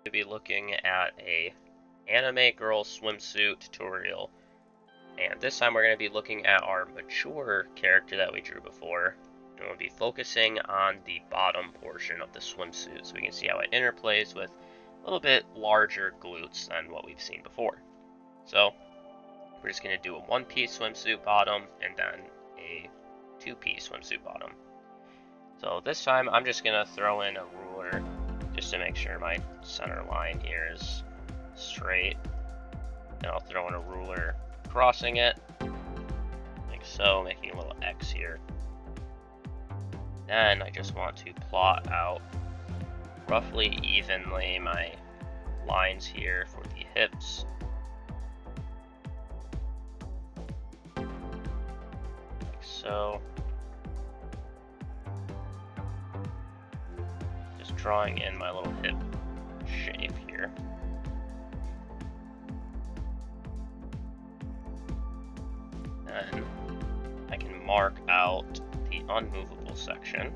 to be looking at a anime girl swimsuit tutorial, and this time we're going to be looking at our mature character that we drew before, and we'll be focusing on the bottom portion of the swimsuit so we can see how it interplays with a little bit larger glutes than what we've seen before. So we're just going to do a one-piece swimsuit bottom and then a two-piece swimsuit bottom. So this time I'm just going to throw in a ruler just to make sure my center line here is straight. And I'll throw in a ruler crossing it, like so, making a little X here. Then I just want to plot out roughly evenly my lines here for the hips. Like so. Just drawing in my little hip shape here. Then I can mark out the unmovable section,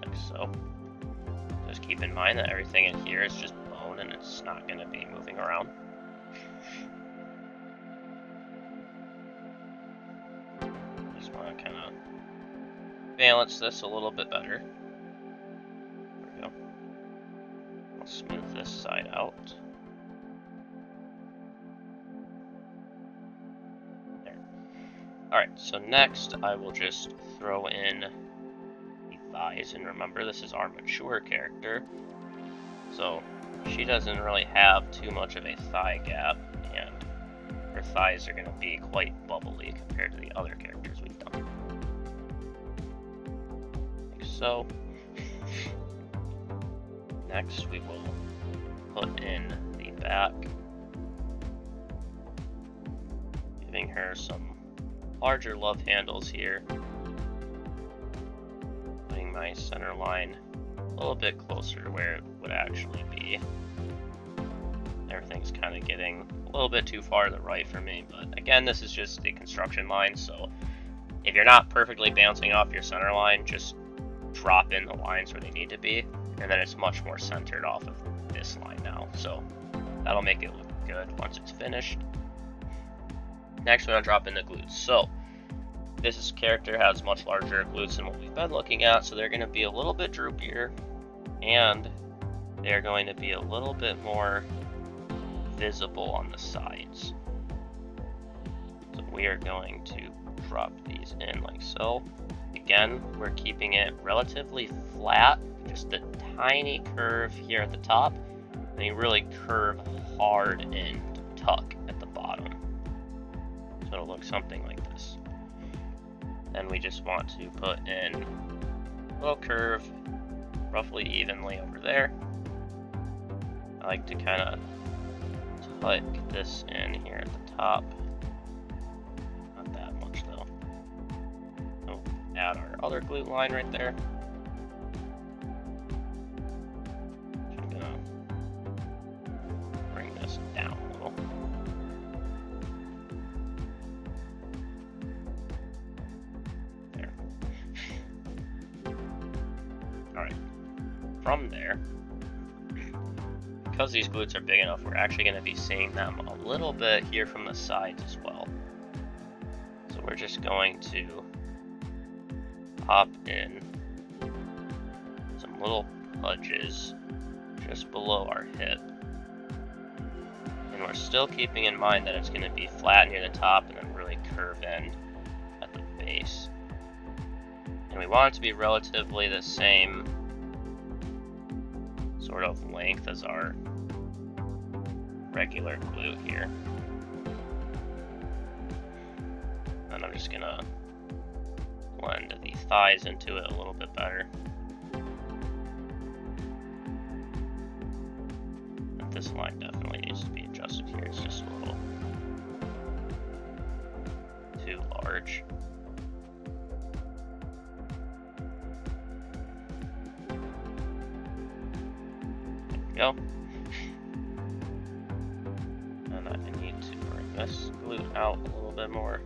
like so. Just keep in mind that everything in here is just bone and it's not going to be moving around. Just want to kind of balance this a little bit better. There we go. I'll smooth this side out. Alright, so next I will just throw in the thighs, and remember this is our mature character, so she doesn't really have too much of a thigh gap, and her thighs are going to be quite bubbly compared to the other characters we've done. Like so. Next we will put in the back, giving her some larger love handles here, putting my center line a little bit closer to where it would actually be. Everything's kind of getting a little bit too far to the right for me, but again, this is just the construction line, so if you're not perfectly bouncing off your center line, just drop in the lines where they need to be, and then it's much more centered off of this line now, so that'll make it look good once it's finished. Next, we're going to drop in the glutes. So, this character has much larger glutes than what we've been looking at, so they're going to be a little bit droopier, and they're going to be a little bit more visible on the sides. So we are going to drop these in like so. Again, we're keeping it relatively flat, just a tiny curve here at the top, and you really curve hard and tuck at the bottom. So it'll look something like this. Then we just want to put in a little curve roughly evenly over there. I like to kind of tuck this in here at the top. Not that much though. So add our other glute line right there. I'm gonna bring this down a little. Alright, from there, because these glutes are big enough, we're actually going to be seeing them a little bit here from the sides as well. So we're just going to pop in some little pudges just below our hip. And we're still keeping in mind that it's going to be flat near the top and then really curve in at the base. And we want it to be relatively the same sort of length as our regular glute here. And I'm just gonna blend the thighs into it a little bit better. And this line definitely needs to be adjusted here. It's just a little too large. Go. And I need to bring this glute out a little bit more.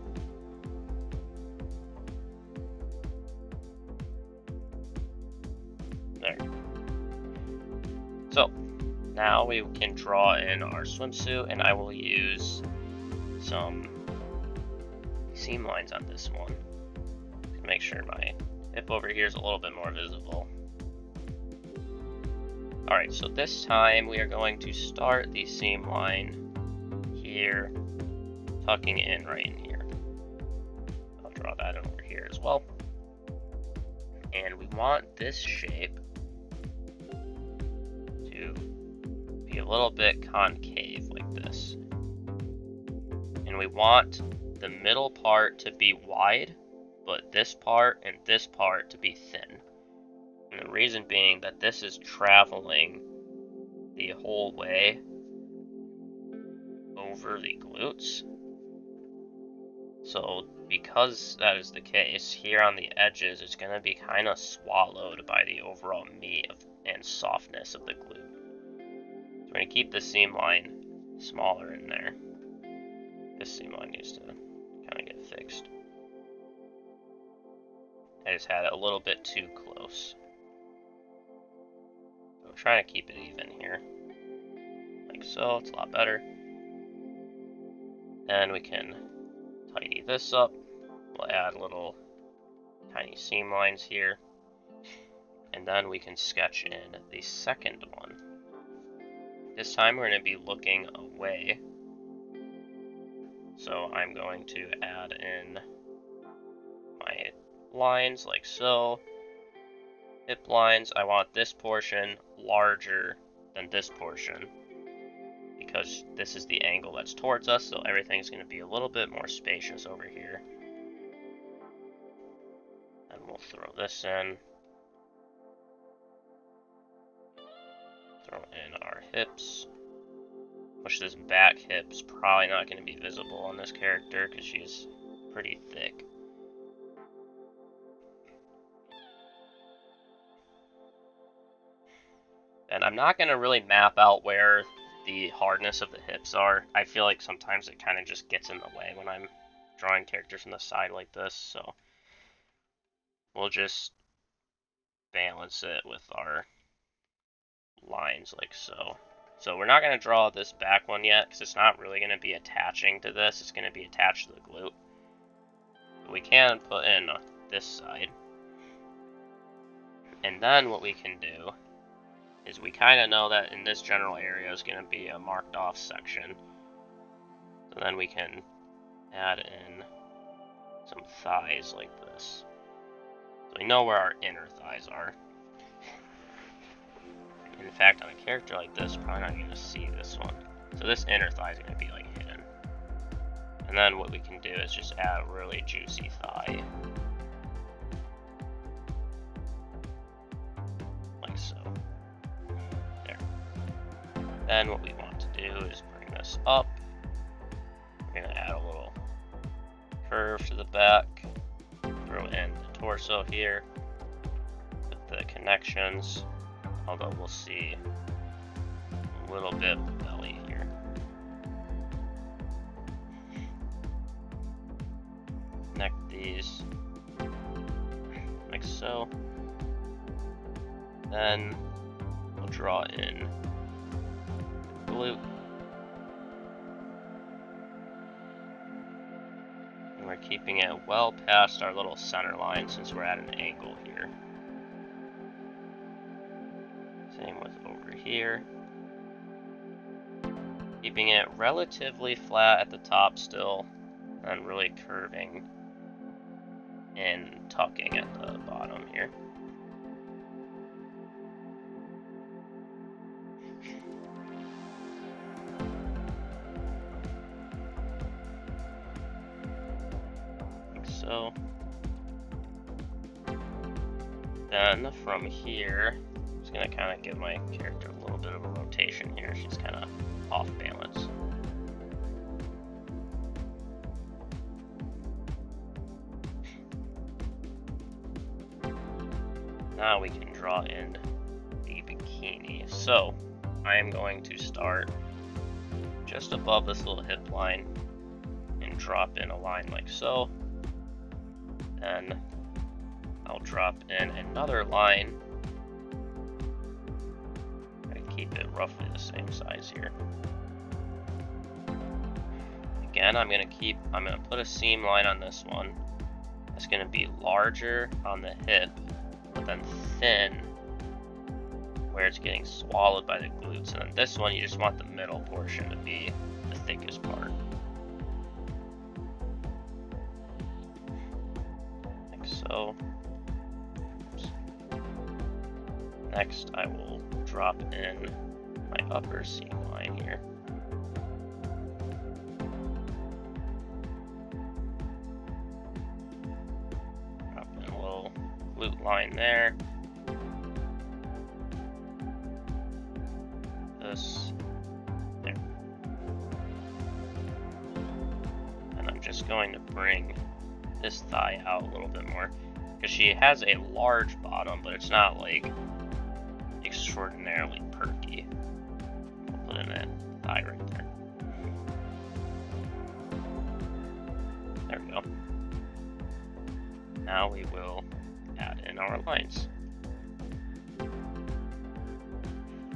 There. So, now we can draw in our swimsuit, and I will use some seam lines on this one to make sure my hip over here is a little bit more visible. Alright, so this time we are going to start the seam line here, tucking in right in here. I'll draw that over here as well. And we want this shape to be a little bit concave like this. And we want the middle part to be wide, but this part and this part to be thin. And the reason being that this is traveling the whole way over the glutes. So because that is the case, here on the edges it's going to be kind of swallowed by the overall meat and softness of the glute. So we're going to keep the seam line smaller in there. This seam line needs to kind of get fixed. I just had it a little bit too close. So we're trying to keep it even here. Like so, it's a lot better. And we can tidy this up. We'll add little tiny seam lines here. And then we can sketch in the second one. This time we're going to be looking away. So I'm going to add in my lines like so. Hip lines, I want this portion larger than this portion because this is the angle that's towards us, so everything's going to be a little bit more spacious over here. And we'll throw this in. Throw in our hips. Which this back hip's probably not going to be visible on this character because she's pretty thick. And I'm not going to really map out where the hardness of the hips are. I feel like sometimes it kind of just gets in the way when I'm drawing characters from the side like this, so we'll just balance it with our lines like so. So we're not going to draw this back one yet because it's not really going to be attaching to this. It's going to be attached to the glute. But we can put in this side. And then what we can do is we kind of know that in this general area is going to be a marked off section. So then we can add in some thighs like this. So we know where our inner thighs are. In fact, on a character like this, probably not going to see this one. So this inner thigh is going to be like hidden. And then what we can do is just add a really juicy thigh. Like so. There. Then what we want to do is bring this up. We're going to add a little curve to the back. Throw in the torso here. With the connections. Although we'll see a little bit of the belly here. Connect these like so. Then we'll draw in the glute. And we're keeping it well past our little center line since we're at an angle here. Same with over here. Keeping it relatively flat at the top still, and really curving and tucking at the bottom here. Like so. Then from here, I'm just going to kind of give my character a little bit of a rotation here. She's kind of off balance. Now we can draw in the bikini. So I am going to start just above this little hip line and drop in a line like so. Then I'll drop in another line. keep it roughly the same size here. Again, I'm gonna put a seam line on this one. It's gonna be larger on the hip, but then thin where it's getting swallowed by the glutes. And then this one, you just want the middle portion to be the thickest part. Like so. Oops. Next, I will drop in my upper seam line here. Drop in a little glute line there. This there. And I'm just going to bring this thigh out a little bit more because she has a large bottom, but it's not like extraordinarily perky. I'll put in that thigh right there. There we go. Now we will add in our lines.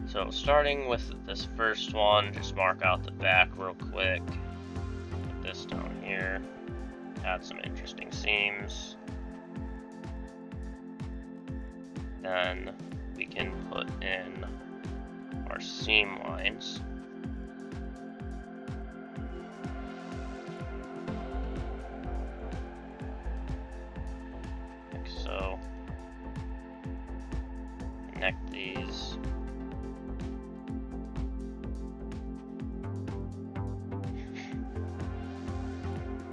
So starting with this first one, just mark out the back real quick. Put this down here. Add some interesting seams. Then we can put in our seam lines. Like so. Connect these.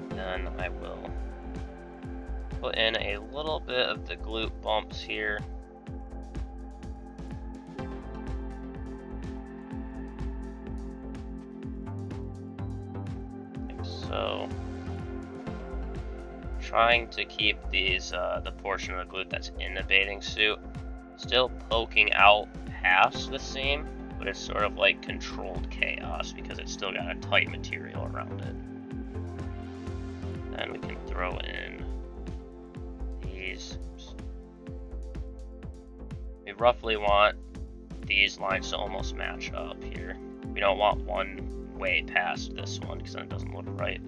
Then I will put in a little bit of the glute bumps here. Like so. Trying to keep these, the portion of the glute that's in the bathing suit still poking out past the seam, but it's sort of like controlled chaos because it's still got a tight material around it. Then we can throw in these. We roughly want these lines to almost match up here. We don't want one way past this one because then it doesn't look right.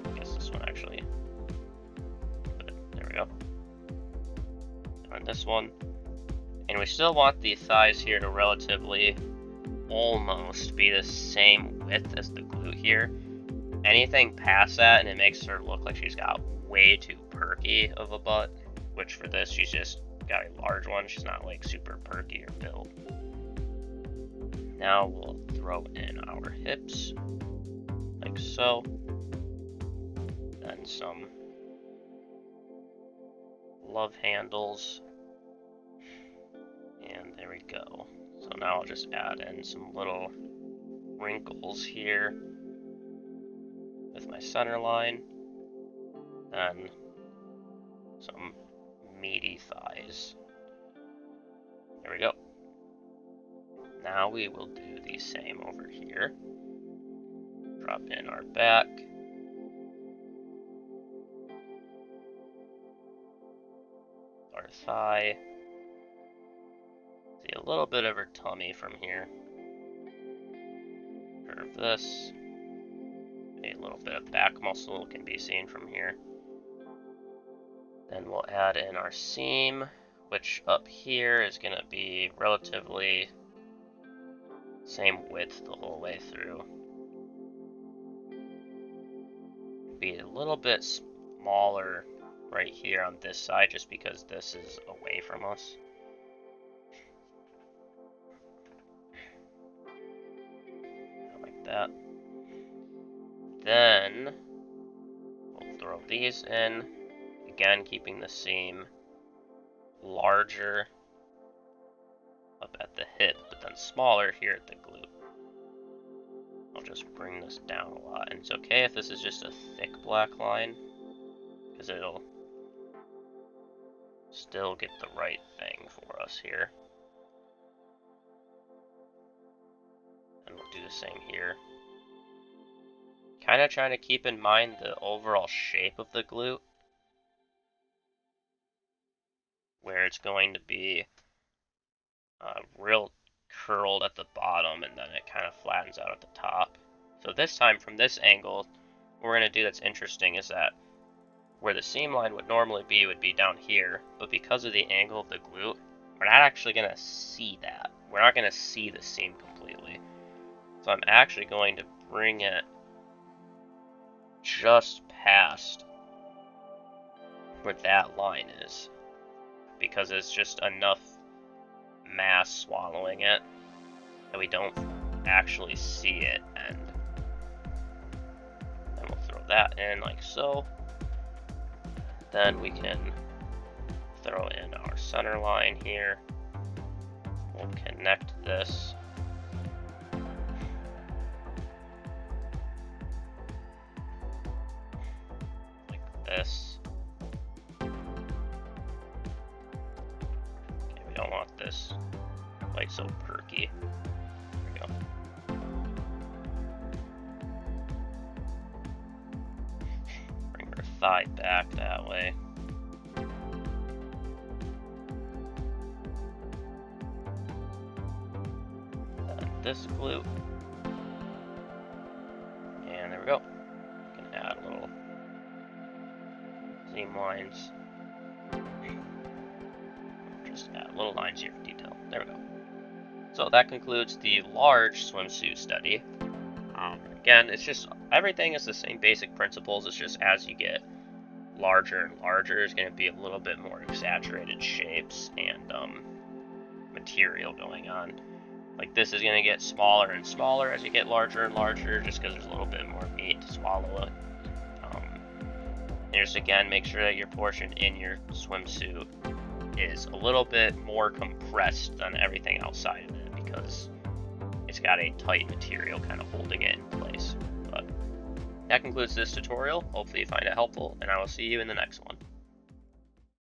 I guess this one actually. But there we go. And this one. And we still want the thighs here to relatively almost be the same width as the glute here. Anything past that and it makes her look like she's got way too perky of a butt, which for this she's just got a large one. She's not like super perky or built. Now we'll throw in our hips like so. Then some love handles. And there we go. So now I'll just add in some little wrinkles here with my center line, then some meaty thighs. There we go. Now we will do the same over here. Drop in our back. Our thigh. See a little bit of her tummy from here. Curve this. A little bit of back muscle can be seen from here. Then we'll add in our seam, which up here is going to be relatively same width the whole way through. Be a little bit smaller right here on this side just because this is away from us. Like that. Then we'll throw these in, again keeping the seam larger up at the hip, but then smaller here at the glute. I'll just bring this down a lot, and it's okay if this is just a thick black line, because it'll still get the right thing for us here. And we'll do the same here. Kind of trying to keep in mind the overall shape of the glute, where it's going to be real curled at the bottom, and then it kind of flattens out at the top. So this time, from this angle, what we're going to do that's interesting is that where the seam line would normally be would be down here, but because of the angle of the glute, we're not actually going to see that. We're not going to see the seam completely. So I'm actually going to bring it just past where that line is, because it's just enough mass swallowing it that we don't actually see it end. Then we'll throw that in like so. Then we can throw in our center line here. We'll connect this. Like this. Okay, we don't want this quite so perky. There we go. Bring our thigh back that way. Then this glute. And there we go. We can add little seam lines. Just add little lines here for detail. There we go. So that concludes the large swimsuit study. Again, it's just, everything is the same basic principles. It's just as you get larger and larger, it's going to be a little bit more exaggerated shapes and material going on. Like this is going to get smaller and smaller as you get larger and larger, just because there's a little bit more meat to swallow it. And just again, make sure that your portion in your swimsuit is a little bit more compressed than everything outside of it, because it's got a tight material kind of holding it in place. But that concludes this tutorial. Hopefully you find it helpful, and I will see you in the next one.